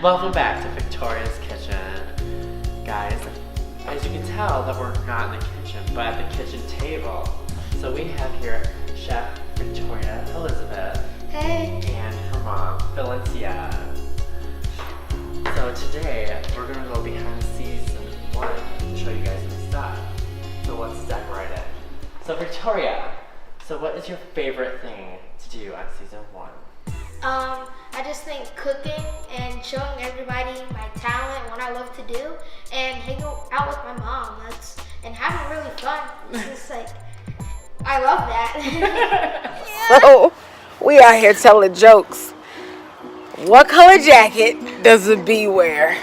Welcome back to Victoria's Kitchen. Guys, as you can tell that we're not in the kitchen, but at the kitchen table. So we have here Chef Victoria Elizabeth. Hey. And her mom, Valencia. So today, we're gonna go behind season 1 to show you guys some stuff. So let's dive right in. So Victoria, so what is your favorite thing to do on season 1? I just think cooking and showing everybody my talent, what I love to do, and hanging out with my mom. And having really fun. It's just like, I love that. So, we out here telling jokes. What color jacket does a bee wear?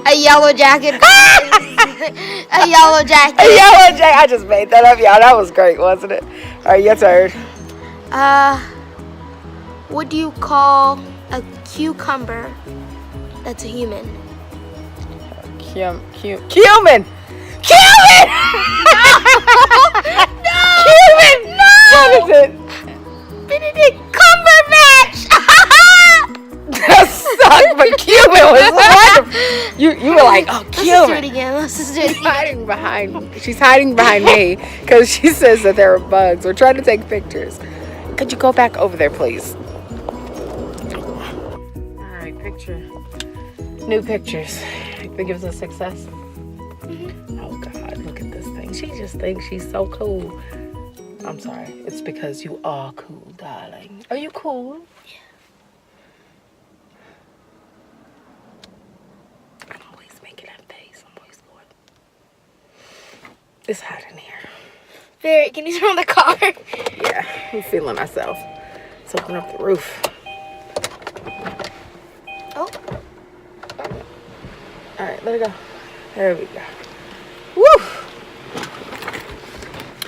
A yellow jacket. A yellow jacket. A yellow jacket. I just made that up, y'all. That was great, wasn't it? All right, your turn. What do you call a cucumber that's a human? Cumin! Cumin! No! Cumin! No! What is it? Benedict Cumberbatch! That sucked, but cumin was wonderful. You were like, oh, cumin. Let's do it again. She's hiding behind me because she says that there are bugs. We're trying to take pictures. Could you go back over there, please? All right, picture. New pictures. Think it was a success? Mm-hmm. Oh, God, look at this thing. She just thinks she's so cool. I'm sorry. It's because you are cool, darling. Are you cool? Yeah. I'm always making that face. I'm always going. It's hot in here. Barry, can you turn on the car? Yeah, I'm feeling myself. Let's open up the roof. Oh. All right, let it go. There we go. Woo!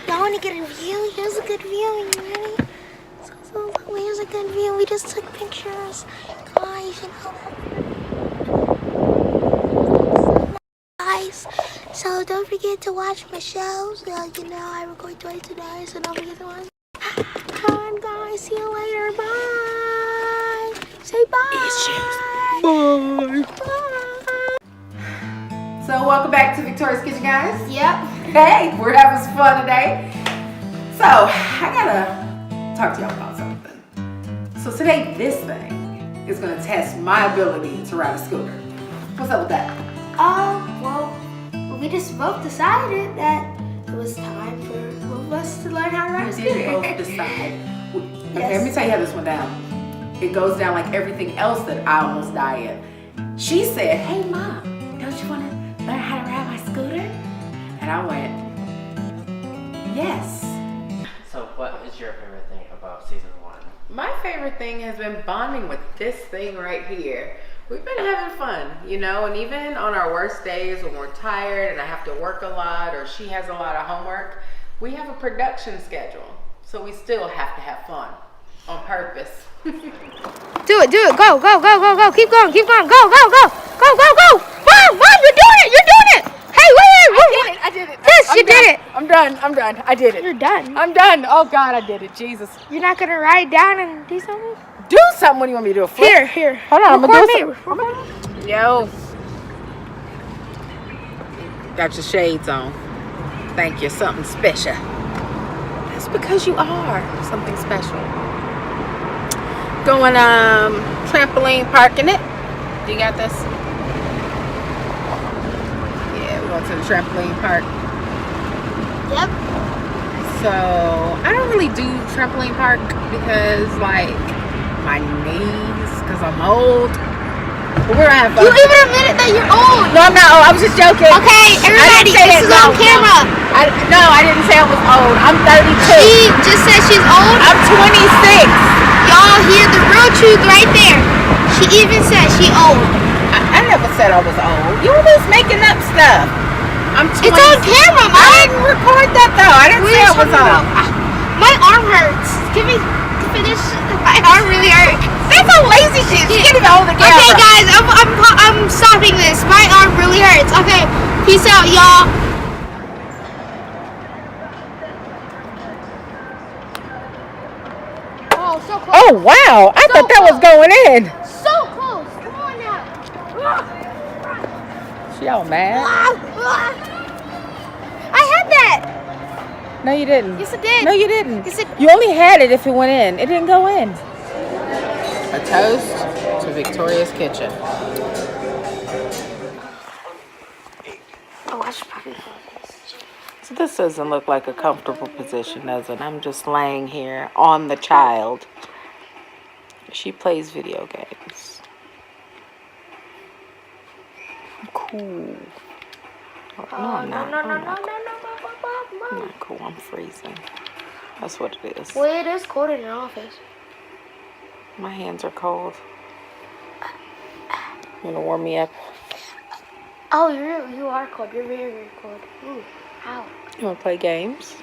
Y'all want to get a view? Here's a good view. You ready? So, here's a good view. We just took pictures. Guys, Guys, so don't forget to watch my shows. I record twice a day, so don't forget to watch. Come on, guys. See you later. Bye. Say bye. Bye. Bye. So, welcome back to Victoria's Kitchen, guys. Yep. Hey, we're having some fun today. So, I gotta talk to y'all about something. So today, this thing is gonna test my ability to ride a scooter. What's up with that? Well, we just both decided that it was time for both of us to learn how to ride a scooter. We did both decide. Okay, Yes. let me tell you how this went down. It goes down like everything else that I almost died in. She said, hey mom, don't you wanna learn how to ride my scooter? And I went, yes. So what is your favorite thing about season 1? My favorite thing has been bonding with this thing right here. We've been having fun, and even on our worst days when we're tired and I have to work a lot or she has a lot of homework, we have a production schedule. So we still have to have fun on purpose. Do it, go, keep going, go. Mom, you're doing it. Hey, wait. I did it. This, Yes, you did it. I'm done. I did You're it. done. I'm done. Oh God, I did it. Jesus. You're not gonna write down and do something? Do something. What do you want me to do? A flip? Here. Hold on, I'm gonna Record do me. something. Yo. Got your shades on. Thank you. Something special. That's because you are something special. Going trampoline parking it. You got this? Yeah, we're going to the trampoline park. Yep. So I don't really do trampoline park because like my knees, because I'm old. But we're gonna have fun. You even admitted that you're old. No, I'm not old. I was just joking. Okay, everybody, this is on camera. No, I didn't say I was old. I'm 32. She just said she's old. I'm 26. Y'all hear the real truth right there. She even said she old. I never said I was old. You always making up stuff. I'm 26. It's on camera, Mom. I didn't record that though. I didn't What say are you I was talking old. about? My arm hurts. Give me this. My arm really hurts. That's some lazy shit. You can't even hold the camera. Okay, guys, I'm stopping this. My arm really hurts. Okay, peace out, y'all. Oh, so close. Oh wow! I thought that was going in. So close. Come on now. She all mad. I had that. No, you didn't. Yes, I did. No, you didn't. Yes, it- You only had it if it went in. It didn't go in. A toast to Victoria's Kitchen. Oh, I should probably. So this doesn't look like a comfortable position, does it? I'm just laying here on the child. She plays video games. Cool. Oh, no, I'm not. No. I'm not cool. I'm freezing. That's what it is. Well, it is cold in your office. My hands are cold. You wanna warm me up? Oh, you are cold. You're very, very cold. Ooh, ow. You wanna play games?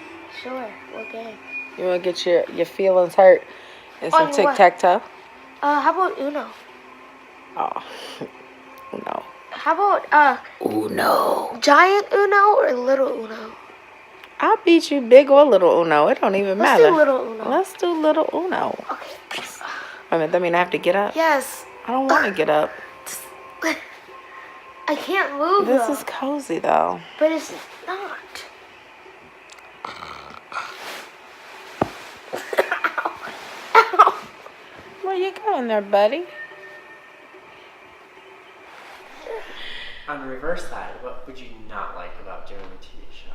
Sure. What game? You wanna get your feelings hurt in some On tic what? tac toe? How about Uno? Oh, no. How about Uno. giant Uno or little Uno? I'll beat you big or little Uno. It don't even Let's matter. do little Uno. Let's do little Uno. Okay. I mean, that mean I have to get up? Yes. I don't want to get up. I can't move. This though. is cozy though. But it's not. Where you going there, buddy? On the reverse side, what would you not like about doing a TV show?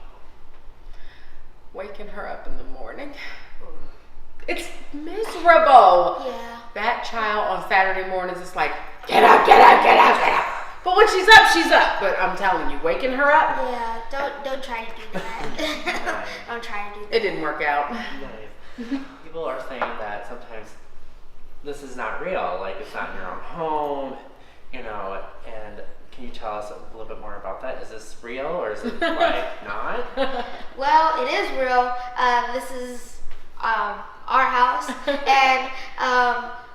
Waking her up in the morning. It's miserable. Yeah. That child on Saturday mornings is like, get up, get up, get up, get up. But when she's up, she's up. But I'm telling you, waking her up, Yeah. Don't try to do that. Don't try to do that. it didn't work out. Nice. People are saying that sometimes this is not real, like it's not in your own home, you know, and can you tell us a little bit more about that? Is this real or is it like not? Well, it is real. This is our house, and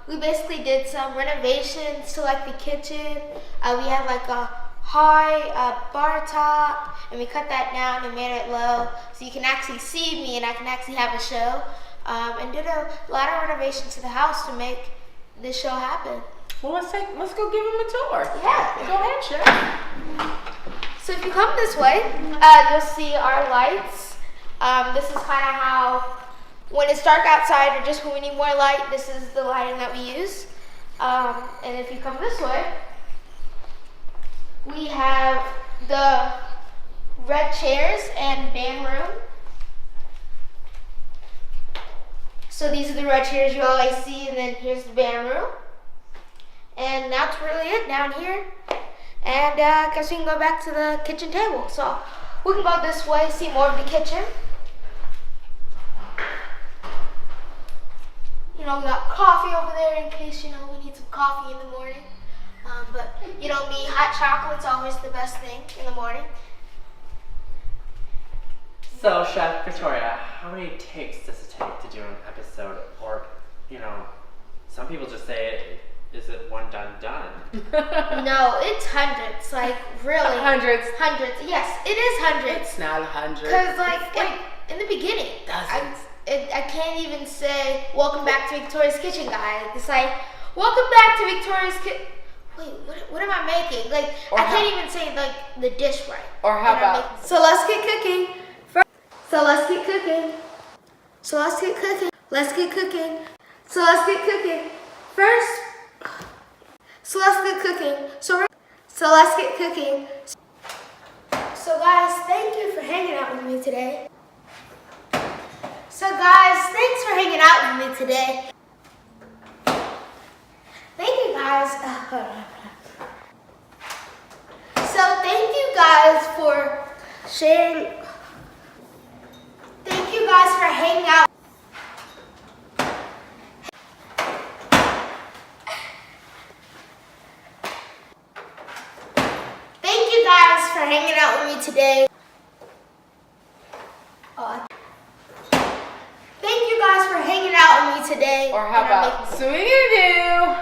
we basically did some renovations to like the kitchen. We have like a high bar top, and we cut that down and made it low, so you can actually see me and I can actually have a show. And did a lot of renovations to the house to make this show happen. Well, let's go give him a tour. Yeah. Go ahead, Chef. So if you come this way, you'll see our lights. This is kind of how, when it's dark outside or just when we need more light, this is the lighting that we use. And if you come this way, we have the red chairs and band room. So these are the red chairs you always see, and then here's the band room. And that's really it down here. And I guess we can go back to the kitchen table. So we can go this way, see more of the kitchen. You know, we got coffee over there in case, you know, we need some coffee in the morning. But, you know me, hot chocolate's always the best thing in the morning. So, Chef Victoria, how many takes does it take to do an episode? Or, you know, some people just say is it one done? No, it's hundreds. Like really. Hundreds. Hundreds. Yes, it is hundreds. It's not hundreds. Cause like in the beginning, Dozens. I can't even say welcome back to Victoria's Kitchen, guys. It's like welcome back to Victoria's Kitchen. Wait, what am I making? Like I can't even say like the dish right. Or how that I'm about- making. So let's get cooking. So let's get cooking. So let's get cooking. Let's get cooking. So let's get cooking. First. So let's get cooking. So let's get cooking. So guys, thank you for hanging out with me today. So guys, thanks for hanging out with me today. Thank you guys. So thank you guys for sharing. Thank you guys for hanging out. Thank you guys for hanging out with me today. Thank you guys for hanging out with me today. Or how about swing-a-doo?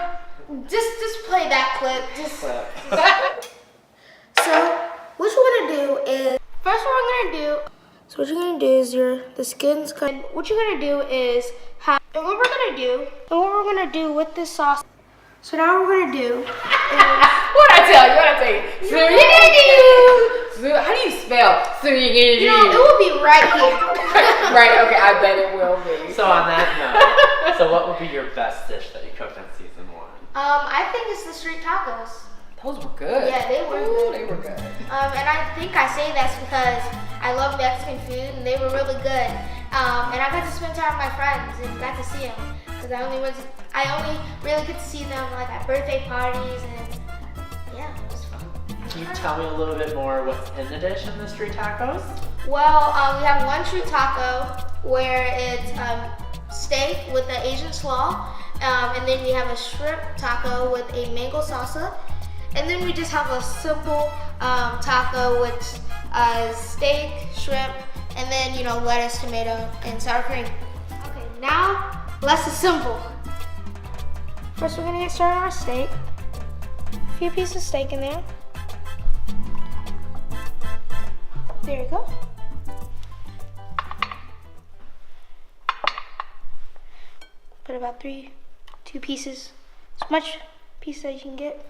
Just play that clip. Just Clip. so what you're gonna do is first what we're gonna do. So what you're gonna do is the skin's good. What you're gonna do is and what we're gonna do with this sauce. So now what we're gonna do is What'd I tell you? Swing-a-doo. How do you spell swing-a-doo? you know it will be right here. Right, okay, I bet it will be. So on that note, so what would be your best dish that you cooked in season 1? I think it's the street tacos. Those were good. Yeah, they were Ooh, good. they were good. And I think I say that's because I love Mexican food and they were really good. And I got to spend time with my friends and got to see them because I only really get to see them like at birthday parties and yeah, it was fun. Can you tell me a little bit more what's in the dish in the street tacos? Well, we have one street taco where it's steak with the Asian slaw, and then we have a shrimp taco with a mango salsa. And then we just have a simple taco with steak, shrimp, and then, you know, lettuce, tomato, and sour cream. Okay, now let's assemble. First, we're gonna get started on our steak. A few pieces of steak in there. There you go. Put about two pieces, as much pieces as you can get.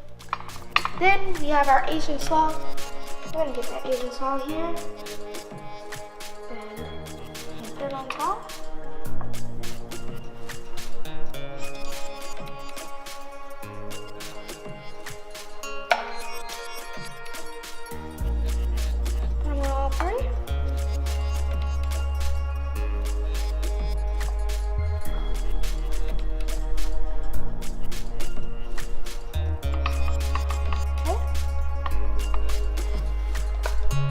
Then we have our Asian slaw. We're gonna get that Asian slaw here and put it on top. Put them on all three.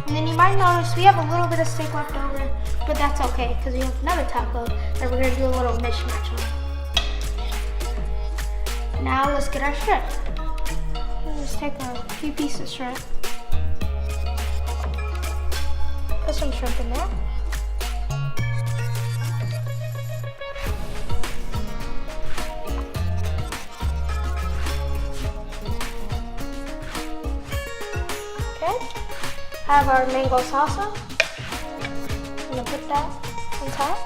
And then you might notice we have a little bit of steak left over, but that's okay because we have another taco that we're gonna do a little mishmash on. Now let's get our shrimp. Let's take a few pieces of shrimp. Put some shrimp in there. Okay. Have our mango salsa. I'm gonna put that on top.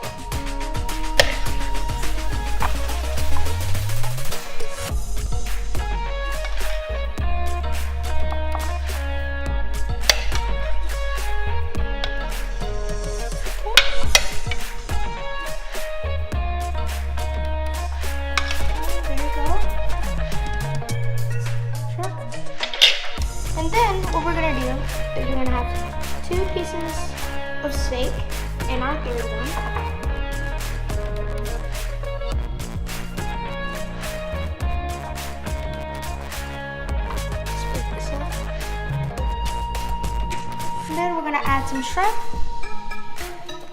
There you go. Sure. And then what we're gonna do is we're gonna have 2 pieces of steak and our third one. Let's break this up. And then we're gonna add some shrimp.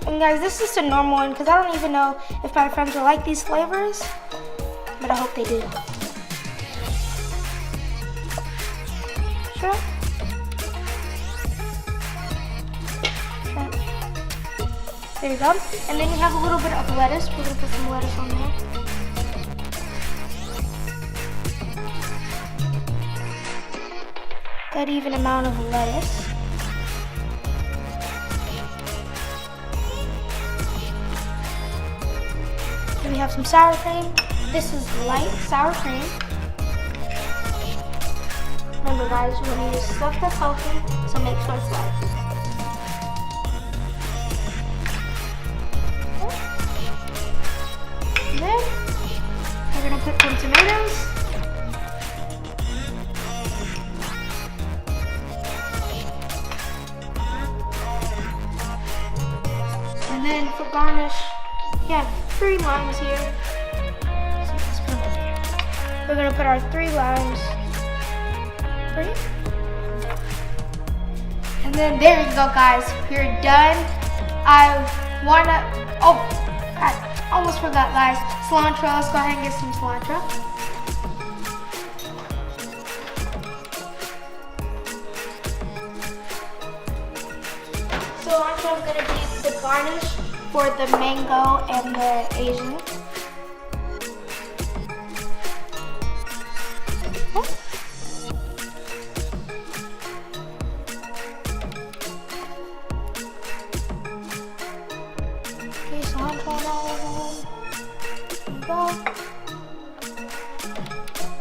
And guys, this is a normal one because I don't even know if my friends will like these flavors, but I hope they do. Shrimp. There you go. And then you have a little bit of lettuce. We're gonna put some lettuce on there. good even amount of lettuce. Then we have some sour cream. This is light sour cream. Remember guys, we're gonna use stuff that's healthy, so make sure it's light. And then we're gonna put some tomatoes. And then for garnish, we have 3 limes here. So let's put them in here. We're gonna put our 3 limes. 3. And then there you go, guys. We're done. I almost forgot, guys. Cilantro. Let's go ahead and get some cilantro. Cilantro is gonna be the garnish for the mango and the Asian. Okay, cilantro and all of them. There you go.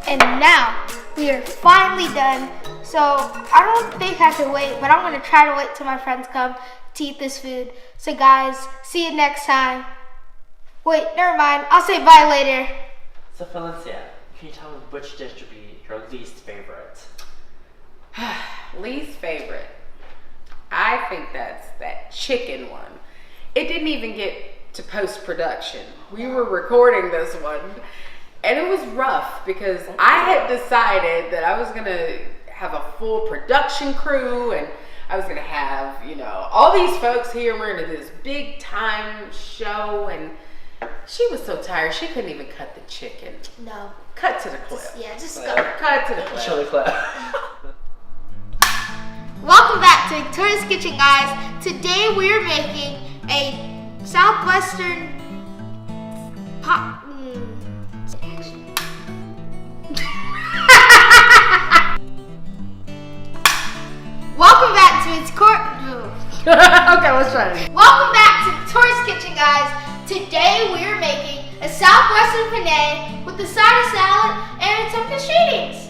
And now we are finally done. So I don't think I have to wait, but I'm gonna try to wait till my friends come to eat this food. So guys, see you next time. Wait, never mind. I'll say bye later. So Valencia, can you tell me which dish would be your least favorite? Least favorite. I think that's that chicken one. It didn't even get to post-production. We were recording this one, and it was rough because I had decided that I was gonna have a full production crew, and I was gonna have, you know, all these folks here. We're gonna do this big time show, and she was so tired she couldn't even cut the chicken. No. Cut to the clip. Yeah, just go. Cut to the clip. Chili clip. Welcome back to Victoria's Kitchen, guys. Today we're making a Southwestern pop. Welcome back to Okay, let's try it. Welcome back to Victoria's Kitchen, guys. Today we are making a Southwestern penne with a side of salad and some prosciuttos.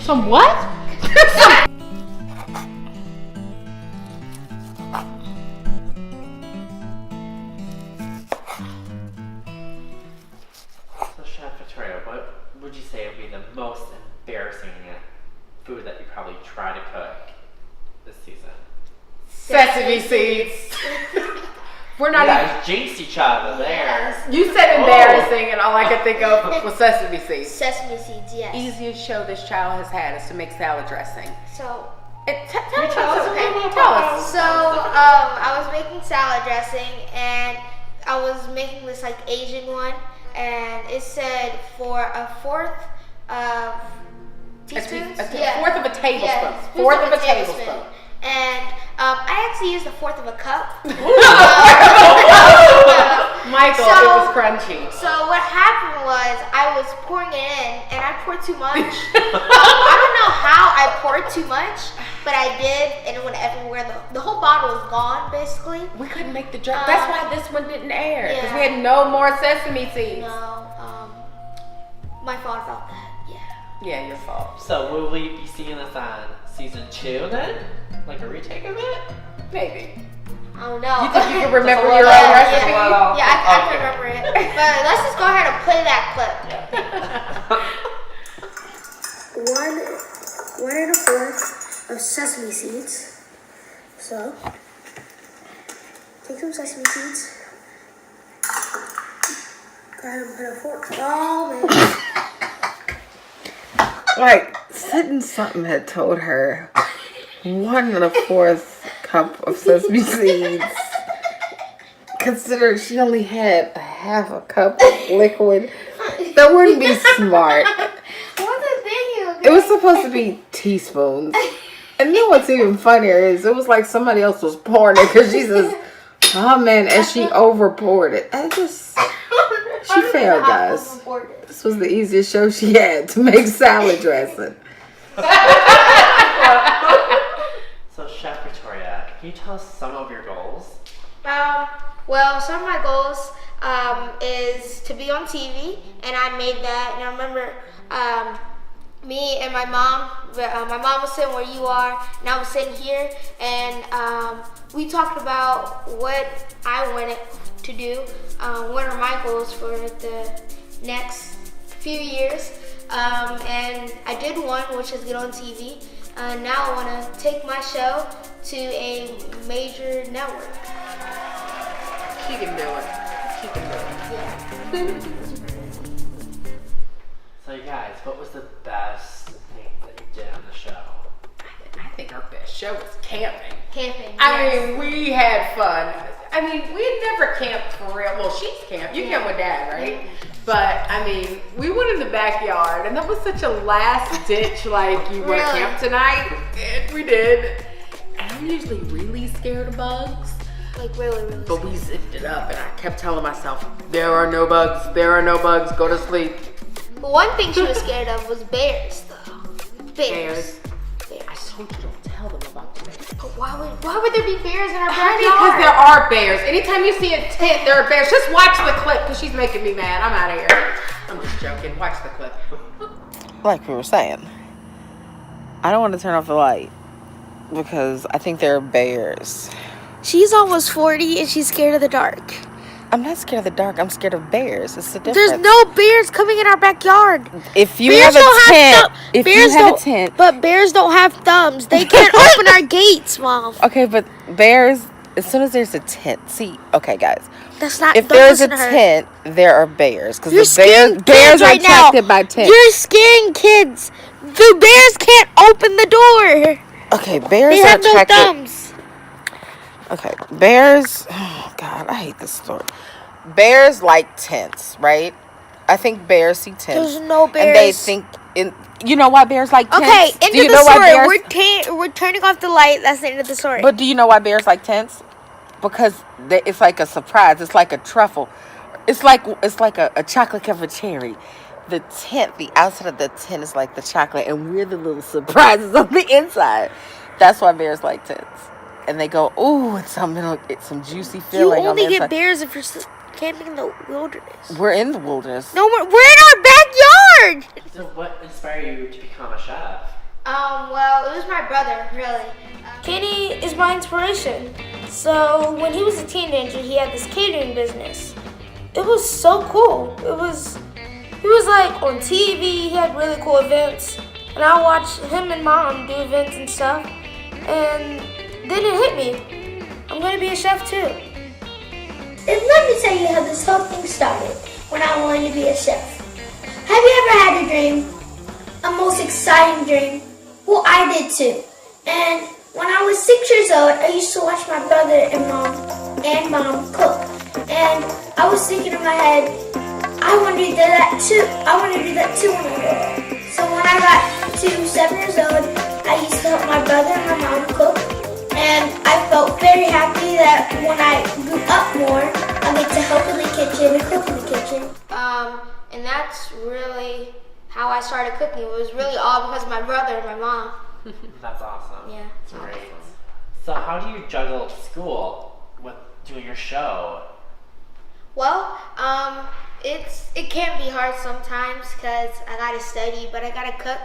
Some what? So Chef Victoria, what would you say would be the most embarrassing food that you probably try to cook this season? Sesame seeds. We're not You guys jinxed each other there. You said embarrassing, and all I could think of was sesame seeds. Sesame seeds, yes. Easiest show this child has had is to make salad dressing. So, Tell tell us, us okay? about Tell that. us. So, I was making salad dressing, and I was making this like Asian one, and it said for a fourth of teaspoons. A fourth of a tablespoon. Yeah, Fourth of a tablespoon. And I actually used a fourth of a cup. Michael, So- it was crunchy. So what happened was I was pouring it in, and I poured too much. I don't know how I poured too much, but I did, and it went everywhere. The whole bottle was gone, basically. We couldn't make the dress. That's why this one didn't air. Because Yeah. we had no more sesame seeds. No, my fault about that. Yeah. Yeah, your fault. So will we be seeing this on season 2 then? Like a retake of it? Maybe. I don't know. You think you can remember Just a your little- own Yeah, recipe? yeah, I can Okay. remember it. But let's just go ahead and play that clip. Yeah. 1 1/4 of sesame seeds. So, take some sesame seeds. Go ahead and put a fork. Oh man. Like, Sitting something had told her 1 1/4 cup of sesame seeds. Consider she only had a half a cup of liquid. That wouldn't be smart. What's the thing? It was supposed to be teaspoons. And then what's even funnier is it was like somebody else was pouring it because she says, oh man, and she over poured it. She failed, guys. This was the easiest show she had to make salad dressing. Well, Can you tell us some of your goals? Well, some of my goals is to be on TV, and I made that. And I remember me and my mom. My mom was sitting where you are, and I was sitting here, and we talked about what I wanted to do. What are my goals for the next few years? And I did one, which is get on TV. Now I want to take my show to a major network. She can do it. She can do it. Yeah. So you guys, what was the best thing that you did on the show? I think our best show was camping. Camping. I yes. mean, we had fun. I mean, we had never camped for real. Well, she's camped. You camp with Dad, right? But, I mean, we went in the backyard, and that was such a last ditch, like, you want to Really? camp tonight? And we did. And I'm usually really scared of bugs. Like really, really. But we zipped it up, and I kept telling myself, there are no bugs. There are no bugs. Go to sleep. But one thing she was scared of was bears, though. Bears. I told you don't tell them about the bears. But why would there be bears in our Honey, backyard? because there are bears. Anytime you see a tent, there are bears. Just watch the clip, because she's making me mad. I'm out of here. I'm just joking. Watch the clip. Like we were saying, I don't want to turn off the light because I think there are bears. She's almost 40 and she's scared of the dark. I'm not scared of the dark. I'm scared of bears. It's the difference. There's no bears coming in our backyard. If you Bears have a don't tent, if bears you have don't- a tent, But bears don't have thumbs. They can't open our gates, Mom. okay, but bears. As soon as there's a tent, see, okay, guys. That's not. If don't there's a listen to her. tent, there are bears because You're the scaring bears kids are right now. attracted by tents. You're scaring kids. The bears can't open the door. Okay, bears They are have no attracted. thumbs. Okay, bears. Oh God, I hate this story. Bears like tents, right? I think bears see tents. There's no bears. And they think in. You know why bears like tents? Okay, Do end you of know the why story. bears? We're turning off the light. That's the end of the story. But do you know why bears like tents? Because it's like a surprise. It's like a truffle. It's like a chocolate covered cherry. The tent, the outside of the tent is like the chocolate, and we're the little surprises on the inside. That's why bears like tents. And they go, ooh, it's some juicy you feeling on only the get inside. bears if you're camping in the wilderness. We're in the wilderness. No, we're in our backyard. So what inspired you to become a chef? Well, it was my brother, really. Kenny is my inspiration. So when he was a teenager, he had this catering business. It was so cool. He was like on TV. He had really cool events, and I watched him and Mom do events and stuff. And then it hit me. I'm gonna be a chef too. And let me tell you how this whole thing started when I wanted to be a chef. Have you ever had a dream? A most exciting dream? Well, I did too. And when I was 6 years old, I used to watch my brother and mom cook. And I was thinking in my head, I want to do that too. I want to do that too when I grow up. So when I got to 7 years old, I used to help my brother and my mom cook. And I felt very happy that when I grew up more, I get to help in the kitchen and cook in the kitchen. And that's really how I started cooking. It was really all because of my brother and my mom. That's awesome. Yeah. That's great. So how do you juggle school with doing your show? Well, it can be hard sometimes because I gotta study, but I gotta cook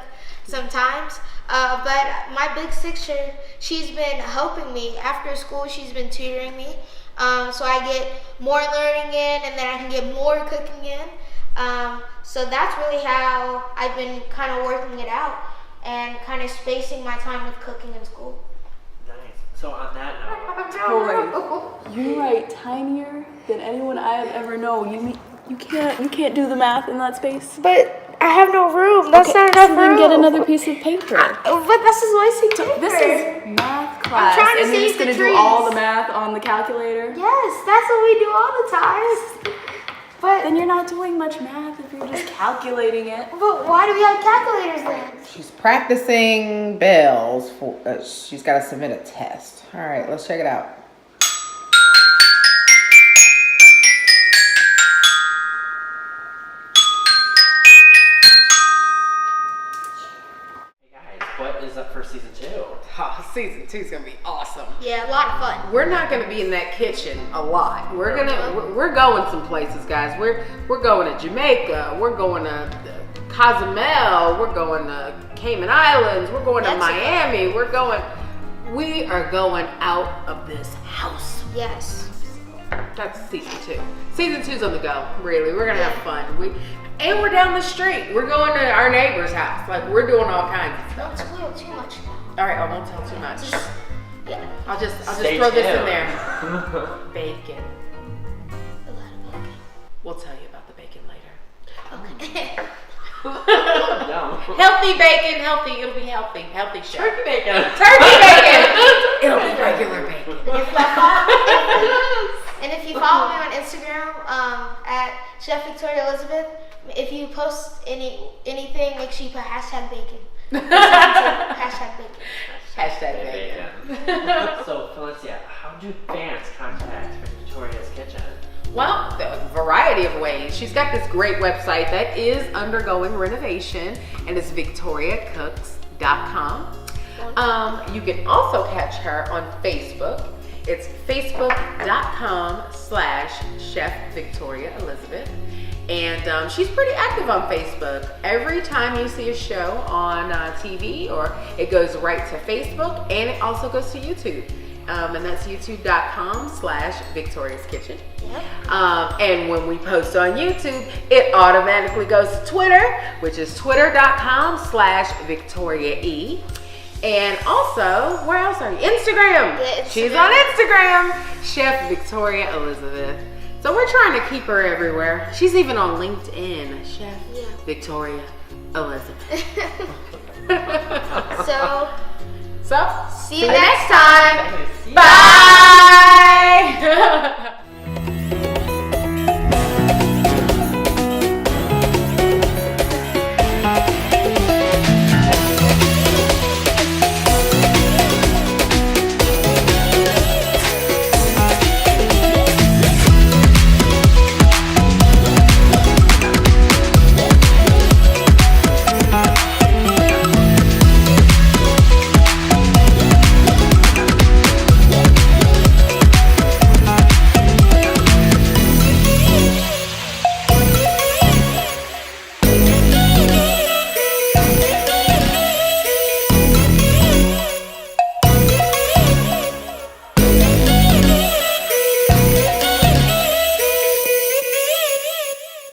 sometimes. But my big sister, she's been helping me after school. She's been tutoring me, so I get more learning in, and then I can get more cooking in. So that's really how I've been kind of working it out and kind of spacing my time with cooking and school. Nice. So on that note, You write tinier than anyone I have ever known. You can't do the math in that space. But I have no room. That's not enough So room. then get another piece of paper. But this is wasting paper. This is math class, trying to and you're save just gonna the do all trees. the math on the calculator. Yes, that's what we do all the time. But Then you're not doing much math if you're just calculating it. But why do we have calculators then? She's practicing bells for. She's got to submit a test. All right, let's check it out. hey guys, what is up for season 2. Oh, season 2 is gonna be awesome. Yeah, a lot of fun. We're not gonna be in that kitchen a lot. We're going some places, guys. We're going to Jamaica. We're going to Cozumel. We're going to Cayman Islands. We're going to Mexico. Miami. We are going out of this house. Yes. That's season 2. Season 2's on the go. Really, we're gonna have fun. And we're down the street. We're going to our neighbor's house. Like, we're doing all kinds of stuff. Don't spoil too much now. All right, I won't tell too much. Yeah. I'll just Stay throw this in tuned. there. Bacon. A lot of bacon. We'll tell you about the bacon later. Okay. Yum. Healthy bacon, healthy. It'll be healthy. Healthy chef. Turkey bacon. Turkey bacon. It'll be regular bacon. And if you follow me on Instagram at Chef Victoria Elizabeth, if you post anything, make sure you put hashtag bacon. Hashtag bacon. Hashtag bacon. So, Felicia, how do fans contact Victoria's Kitchen? Well, a variety of ways. She's got this great website that is undergoing renovation, and it's victoriacooks.com. You can also catch her on Facebook. It's facebook.com/Chef Victoria Elizabeth. And she's pretty active on Facebook. Every time you see a show on TV, or it goes right to Facebook, and it also goes to YouTube. And that's youtube.com/Victoria's Kitchen. Yep. And when we post on YouTube, it automatically goes to Twitter, which is twitter.com/VictoriaE. And also, where else are you? Instagram. Yeah, Instagram. She's on Instagram, Chef Victoria Elizabeth. So we're trying to keep her everywhere. She's even on LinkedIn, Chef Victoria Elizabeth. So, See you next time. Bye. Bye.